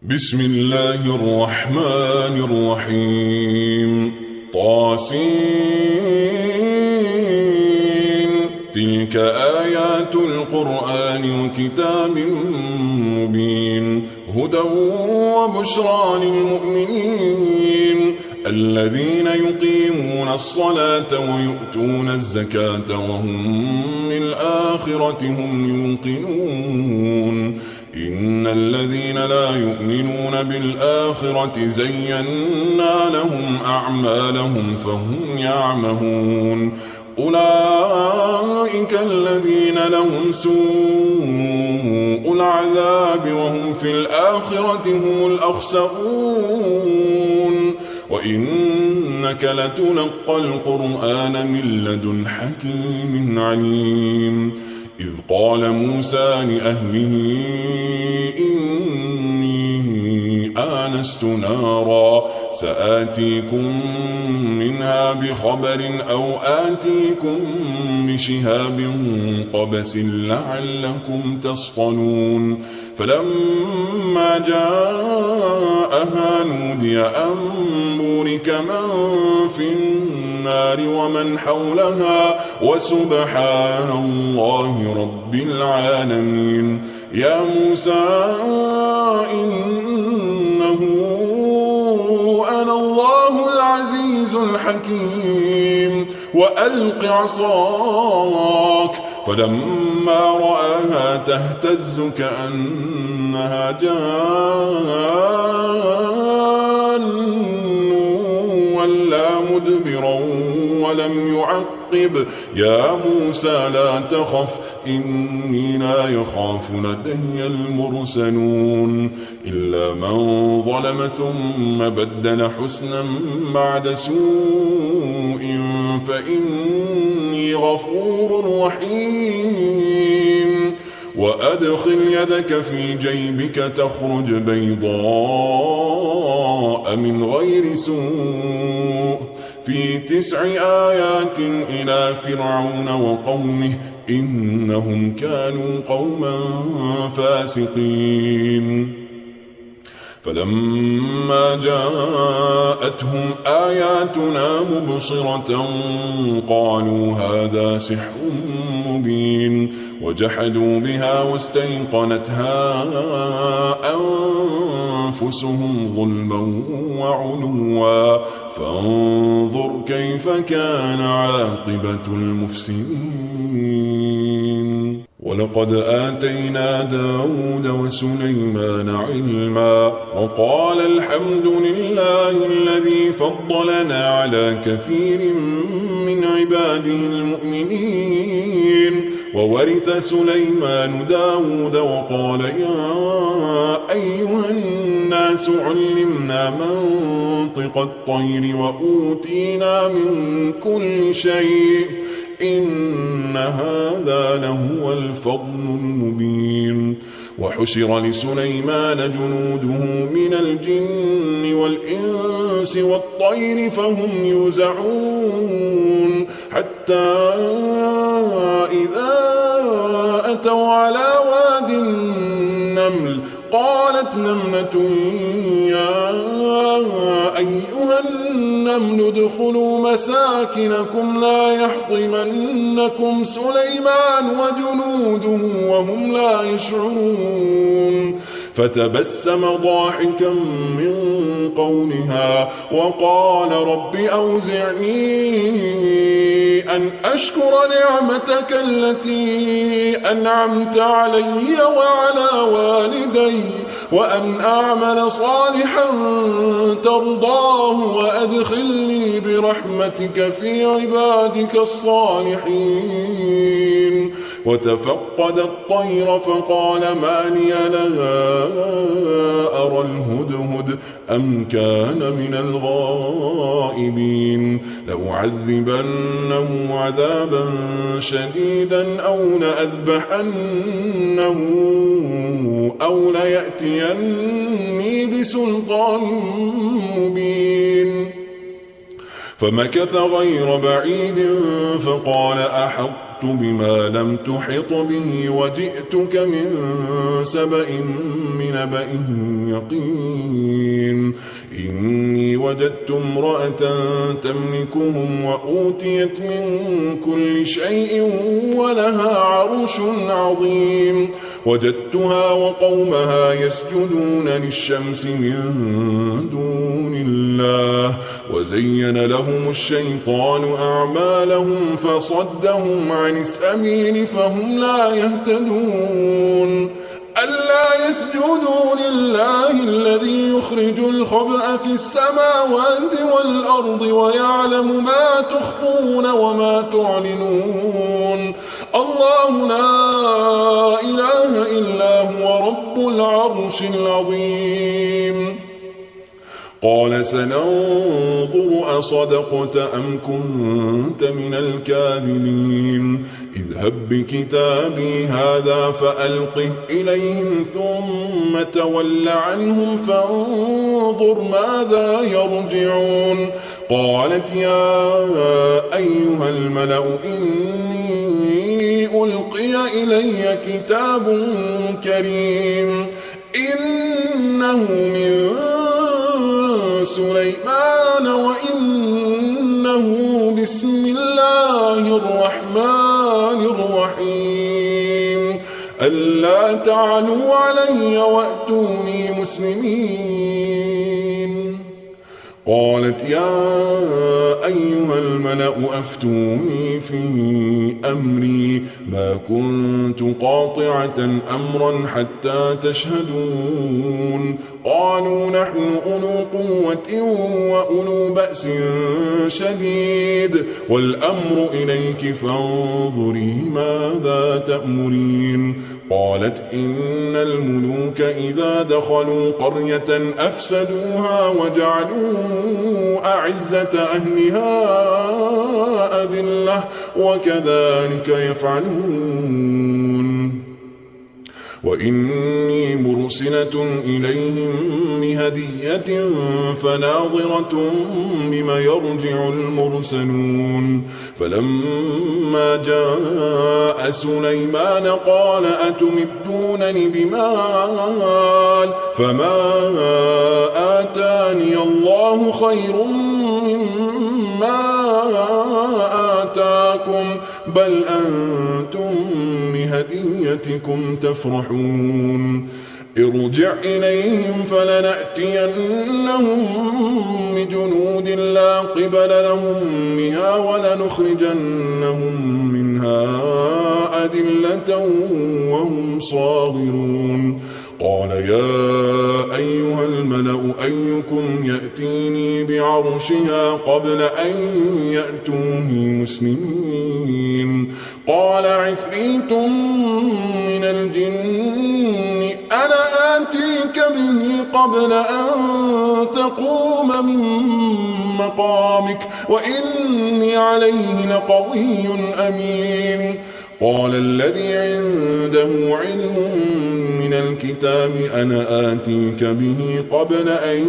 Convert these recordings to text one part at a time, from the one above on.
بسم الله الرحمن الرحيم طاسين تلك آيات القرآن وكتاب مبين هدى وبشرى للمؤمنين الذين يقيمون الصلاة ويؤتون الزكاة وهم بالآخرة هم يوقنون إن الذين لا يؤمنون بالآخرة زينا لهم أعمالهم فهم يعمهون أولئك الذين لهم سوء العذاب وهم في الآخرة هم الأخسرون وإنك لتلقى القرآن من لدن حكيم عليم إذ قال موسى لأهله إني آنست نارا سآتيكم منها بخبر أو آتيكم بشهاب قبس لعلكم تصطلون فلما جاءها نودي أن بورك من في النار ومن حولها وسبحان الله رب العالمين يا موسى إنه أنا الله العزيز الحكيم وألق عصاك فلما رآها تهتز كأنها جان ولا مدبرا ولم يعقب يا موسى لا تخف إني لا يخاف لدي المرسلون إلا من ظلم ثم بدل حسنا بعد سوء فإني غفور رحيم وأدخل يدك في جيبك تخرج بيضاء من غير سوء في 9 آيات إلى فرعون وقومه إنهم كانوا قوما فاسقين فلما جاءتهم آياتنا مبصرة قالوا هذا سحر مبين وجحدوا بها واستيقنتها أنفسهم ظلما وعلوا فانظر كيف كان عاقبة المفسدين ولقد آتينا داود وسليمان علما وقال الحمد لله الذي فضلنا على كثير من عباده المؤمنين وورث سليمان داود وقال يا أيها الناس علمنا منطق الطير وأوتينا من كل شيء إن هذا لهو الفضل المبين وحشر لسليمان جنوده من الجن والإنس والطير فهم يوزعون حتى إذا أتوا على واد النمل قالت نملة يا أيها النمل ادخلوا مساكنكم لا يحطمنكم سليمان وجنوده وهم لا يشعرون فتبسم ضاحكا من قولها وقال رب أوزعني أن أشكر نعمتك التي أنعمت علي وعلى والدي وأن أعمل صالحا ترضاه وأدخلني برحمتك في عبادك الصالحين وتفقد الطير فقال ما لي لا أرى الهدهد أم كان من الغائبين لأعذبنه عذابا شديدا أو لأذبحنه أو ليأتيني بسلطان مبين فمكث غير بعيد فقال أحط أحطت بما لم تحط به وجئتك من سبأ بنبأ يقين إني وجدت امرأة تملكهم وأوتيت من كل شيء ولها عرش عظيم وجدتها وقومها يسجدون للشمس من دون الله وزين لهم الشيطان أعمالهم فصدهم عن السبيل فهم لا يهتدون ألا يسجدوا لله الذي يخرج الخبأ في السماوات والأرض ويعلم ما تخفون وما تعلنون الله لا إله إلا هو رب العرش العظيم قال سننظر أصدقت أم كنت من الكاذبين اذهب بكتابي هذا فألقه إليهم ثم تول عنهم فانظر ماذا يرجعون قالت يا أيها الملأ إني ألقي إلي كتاب كريم إنه من سليمان وإنه بسم الله الرحمن الرحيم ألا تعلوا علي وأتوني مسلمين قالت يا أيها الملأ أفتوني في أمري ما كنت قاطعة أمرا حتى تشهدون قالوا نحن أولو قوة وأولو بأس شديد والأمر إليك فانظري ماذا تأمرين قالت إن الملوك إذا دخلوا قرية أفسدوها وجعلوا أعزة أهلها أذلة وكذلك يفعلون وإني مرسلة إليهم بهدية فناظرة بما يرجع المرسلون فلما جاء سليمان قال أتمدونني بمال فما آتاني الله خير مما آتاكم بل أنتم بهديتكم تفرحون ارجع إليهم فلنأتينهم بجنود لا قبل لهم بها ولنخرجنهم منها أذلة وهم صاغرون قال يا أيها الملأ أيكم يأتيني بعرشها قبل أن يأتوني مسلمين قال عفريت من الجن أنا آتيك به قبل أن تقوم من مقامك وإني عليه لقوي أمين قال الذي عنده علم من الكتاب أنا آتيك به قبل أن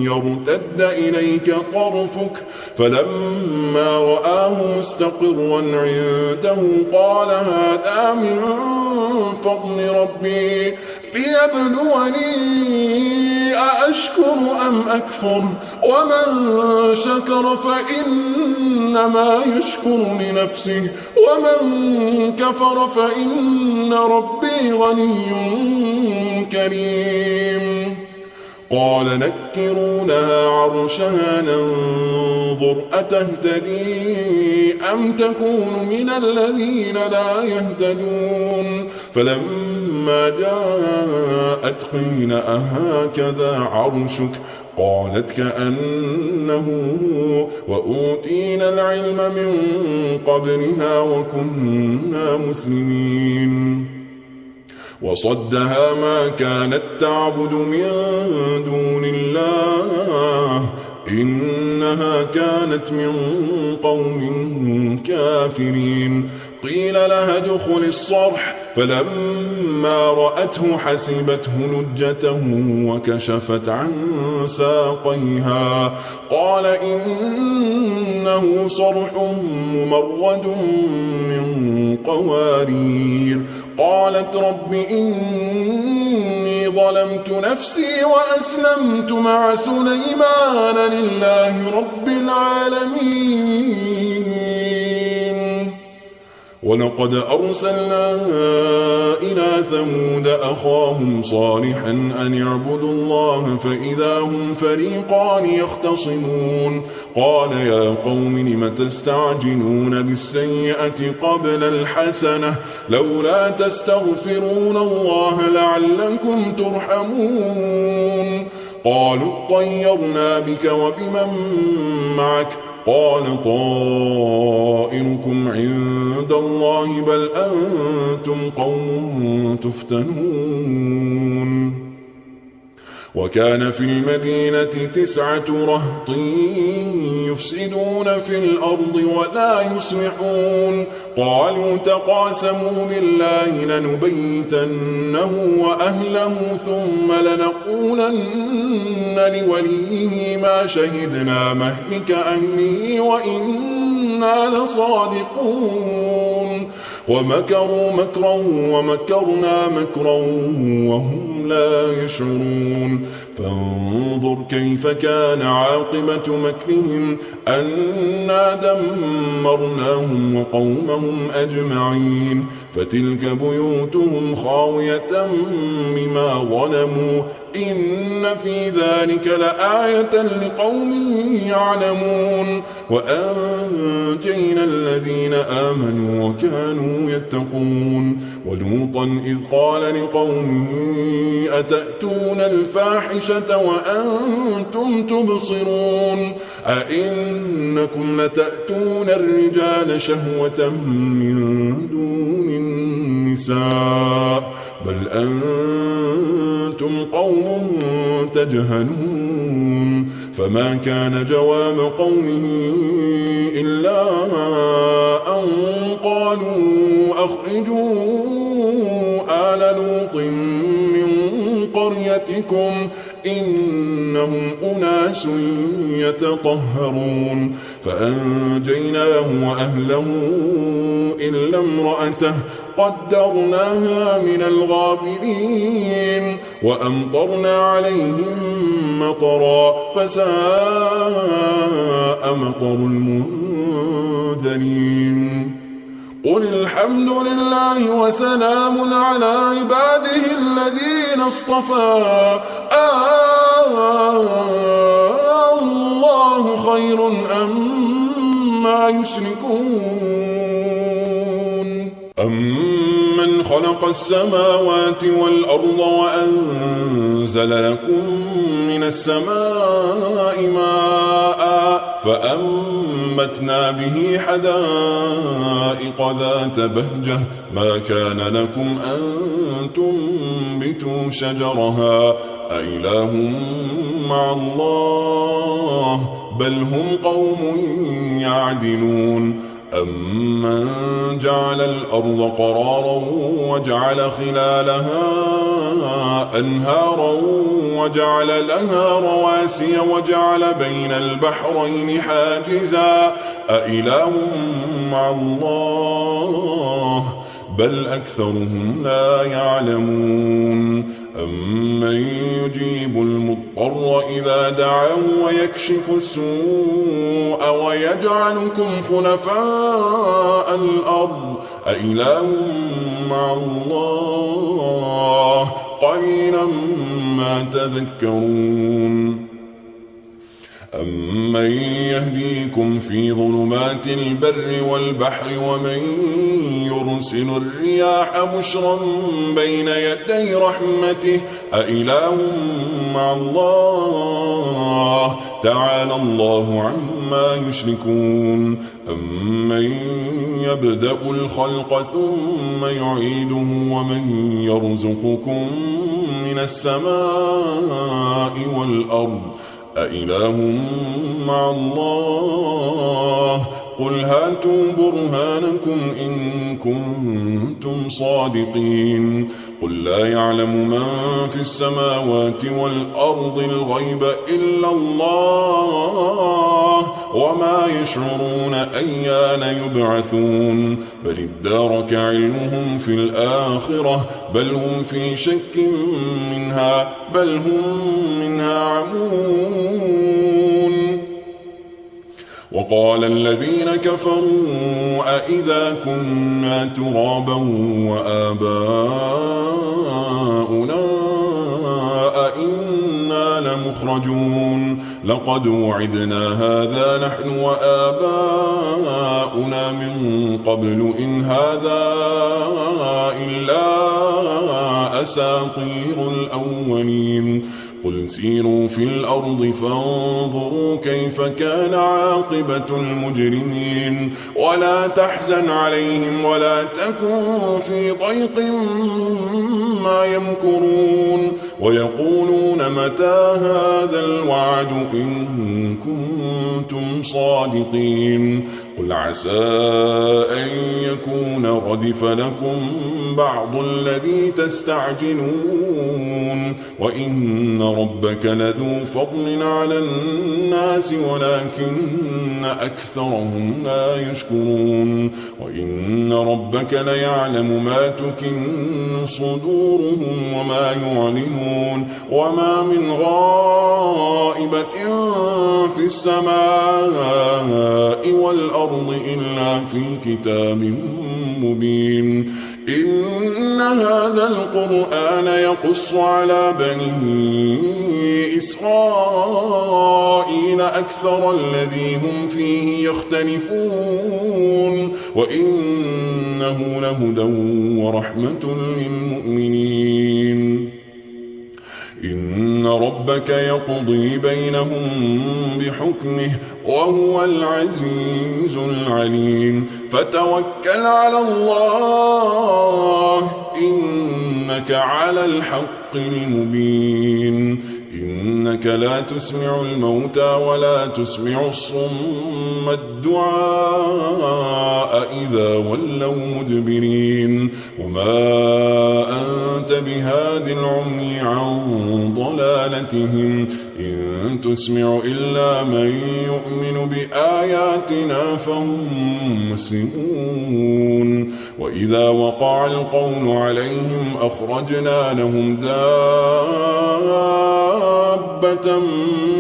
يرتد إليك طرفك فلما رآه مستقرا عنده قال هذا من فضل ربي ليبلوني أأشكر أم أكفر ومن شكر فإنما يشكر لنفسه ومن كفر فإن ربي غني كريم قال نكروا لها عرشها ننظر أتهتدي أم تكون من الذين لا يهتدون فلما جاءت قيل أهكذا عرشك قالت كأنه وأوتينا العلم من قبلها وكنا مسلمين وصدها ما كانت تعبد من دون الله إنها كانت من قوم كافرين قيل لها ادخل الصرح فلما رأته حسبته لجة وكشفت عن ساقيها قال إنه صرح ممرد من قوارير. قالت رب إني ظلمت نفسي وأسلمت مع سليمان لله رب العالمين. ولقد أرسلنا إلى ثمود أخاهم صالحا أن اعبدوا الله فإذا هم فريقان يختصمون. قال يا قوم لم تستعجلون بالسيئة قبل الحسنة لولا تستغفرون الله لعلكم ترحمون. قالوا اطيرنا بك وبمن معك قال طائركم عند الله بل أنتم قوم تفتنون. وكان في المدينة 9 رهط يفسدون في الأرض ولا يصلحون. قالوا تقاسموا بالله لنبيتنه وأهله ثم لنقولن لوليه ما شهدنا مهلك أهله وإنا لصادقون. ومكروا مكرا ومكرنا مكرا وهم لا يشعرون. فانظر كيف كان عاقبة مكرهم أنا دمرناهم وقومهم أجمعين. فتلك بيوتهم خاوية بما ظلموا إن في ذلك لآية لقوم يعلمون. وأنجينا الذين آمنوا وكانوا يتقون. ولوطا إذ قال لقومه أتأتون الفاحشة وأنتم تبصرون أئنكم لتأتون الرجال شهوة من دون النساء بل أنتم قوم تجهلون. فما كان جواب قومه إلا أن قالوا أخرجوا آل لوط من قريتكم إنهم أناس يتطهرون. فأنجيناه وأهله إلا امرأته قدرناها من الغابرين. وأمطرنا عليهم مطرا فساء مطر المنذرين. قل الحمد لله وسلام على عباده الذين اصطفى الله خير أما يشركون. أمن خلق السماوات والأرض وأنزل لكم من السماء ماء فأنبتنا به حدائق ذات بهجة ما كان لكم أن تنبتوا شجرها أإله مع الله بل هم قوم يعدلون. أمن جعل الأرض قرارا وجعل خلالها أنهارا وجعل لها رواسي وجعل بين البحرين حاجزا أإله مع الله بل أكثرهم لا يعلمون. أمن يجيب المضطر إذا دعاه ويكشف السوء ويجعلكم خلفاء الأرض أإله مع الله قليلا ما تذكرون. أمن يهديكم في ظلمات البر والبحر ومن يرسل الرياح بشرا بين يدي رحمته أإله مع الله تعالى الله عما يشركون. أمن يبدأ الخلق ثم يعيده ومن يرزقكم من السماء والأرض أإله مع الله قل هاتوا برهانكم إن كنتم صادقين قل لا يعلم من في السماوات والأرض الغيب إلا الله وما يشعرون أيان يبعثون بل ادارك علمهم في الآخرة بل هم في شك منها بل هم منها عمون وقال الذين كفروا أئذا كنا ترابا وآباؤنا أئنا لمخرجون لقد وعدنا هذا نحن وآباؤنا من قبل إن هذا إلا أساطير الأولين قل سيروا في الأرض فانظروا كيف كان عاقبة المجرمين ولا تحزن عليهم ولا تكن في ضيق مما يمكرون ويقولون متى هذا الوعد إن كنتم صادقين قل عسى أن يكون ردف لكم بعض الذي تستعجلون وإن ربك لذو فضل على الناس ولكن أكثرهم لا يشكرون وإن ربك ليعلم ما تكن صدورهم وما يعلنون وما من غائبة في السماء والأرض إلا في كتاب مبين إن هذا القرآن يقص على بني إسرائيل أكثر الذي هم فيه يختلفون وإنه لهدى ورحمة للمؤمنين إن ربك يقضي بينهم بحكمه وهو العزيز العليم فتوكل على الله إنك على الحق المبين إنك لا تسمع الموتى ولا تسمع الصم الدعاء إذا ولوا مدبرين وما أنت بهاد العمي عن ضلالتهم إن تسمع إلا من يؤمن بآياتنا فهم مسلمون وإذا وقع القول عليهم أخرجنا لهم دابة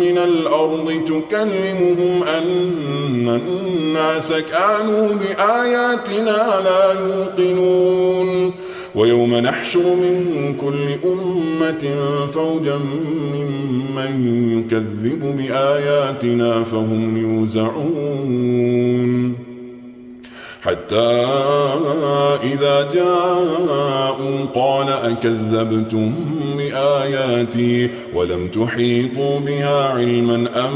من الأرض تكلمهم أن الناس كانوا بآياتنا لا يوقنون ويوم نحشر من كل أمة فوجا ممن يكذب بآياتنا فهم يوزعون حتى إذا جاءوا قال أكذبتم بآياتي ولم تحيطوا بها علما أم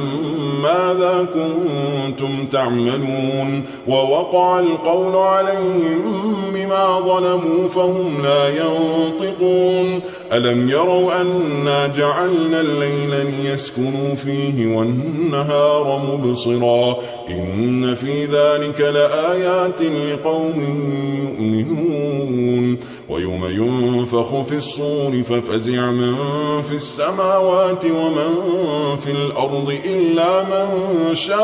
ماذا كنتم تعملون ووقع القول عليهم بما ظلموا فهم لا ينطقون ألم يروا أنا جعلنا الليل ليسكنوا فيه والنهار مبصرا إن في ذلك لآيات لقوم يؤمنون ويوم ينفخ في الصور ففزع من في السماوات ومن في الأرض إلا من شاء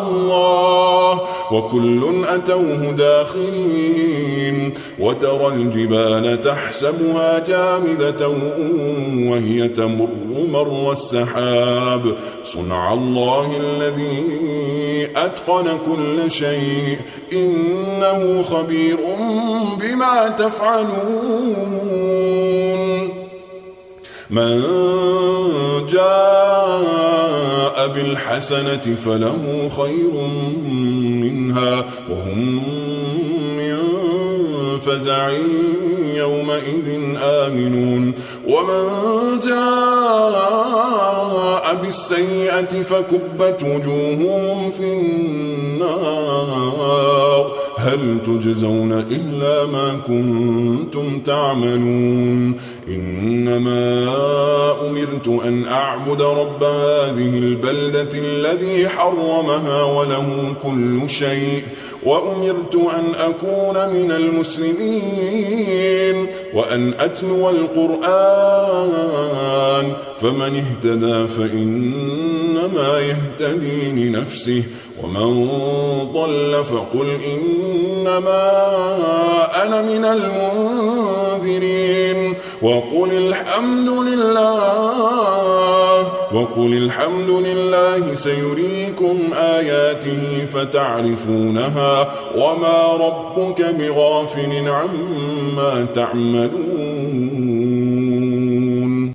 الله وكل أتوه داخرين وترى الجبال تحسبها جامدة وهي تمر مر السحاب صنع الله الذي أتقن كل شيء إنه خبير بما تفعلون من جاء بالحسنة فله خير منها وهم من فزع يومئذ آمنون ومن جاء بالسيئة فكبت وجوههم في النار هل تجزون إلا ما كنتم تعملون إنما أمرت أن أعبد رب هذه البلدة الذي حرمها وله كل شيء وأمرت أن أكون من المسلمين وأن أتلو القرآن فمن اهتدى فإنما يهتدي لنفسه ومن ضل فقل إنما أنا من المنذرين وقل الحمد لله سيريكم آياته فتعرفونها وما ربك بغافل عما تعملون